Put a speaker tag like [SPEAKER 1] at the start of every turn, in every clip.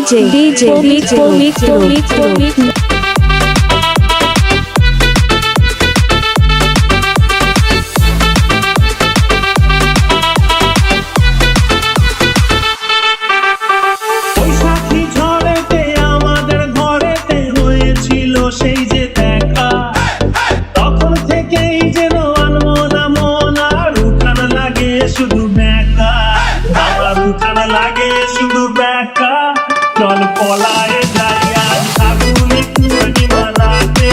[SPEAKER 1] DJ
[SPEAKER 2] সেই যে দেখা তখন থেকেই যেন আনমনা মন আর উঠান লাগে শুধু ব্যাকা আমার উঠান লাগে শুধু ব্যাকা চল পলায়ে যাই আজ ফাগুনে পূর্ণিমা রাতে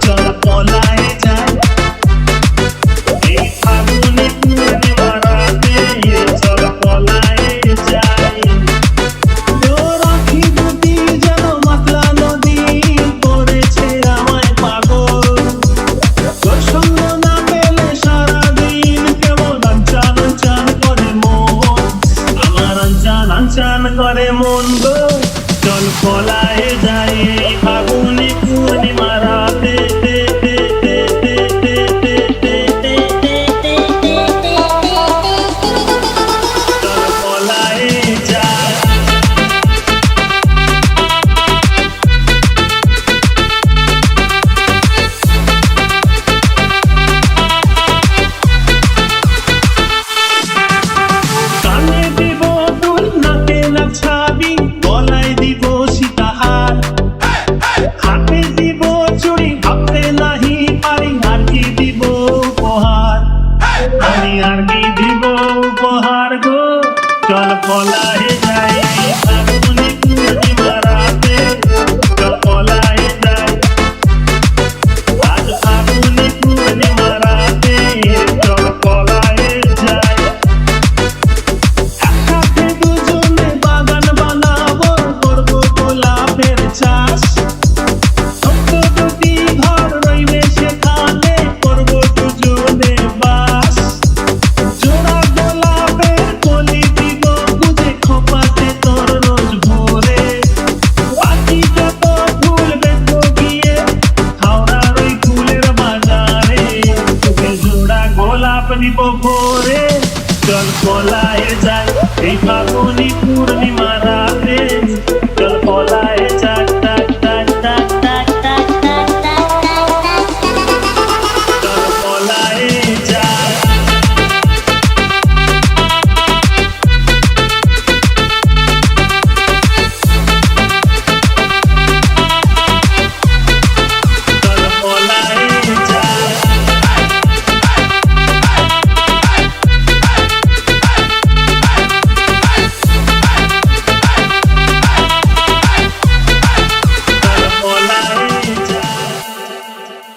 [SPEAKER 2] চল পলায়ে যাই এই ফাগুনে পূর্ণিমা রাতে চল পলায়ে যাই চান করে মন গো চল পলায়ে যাই এই ফাগুনে পূর্ণিমা রাতে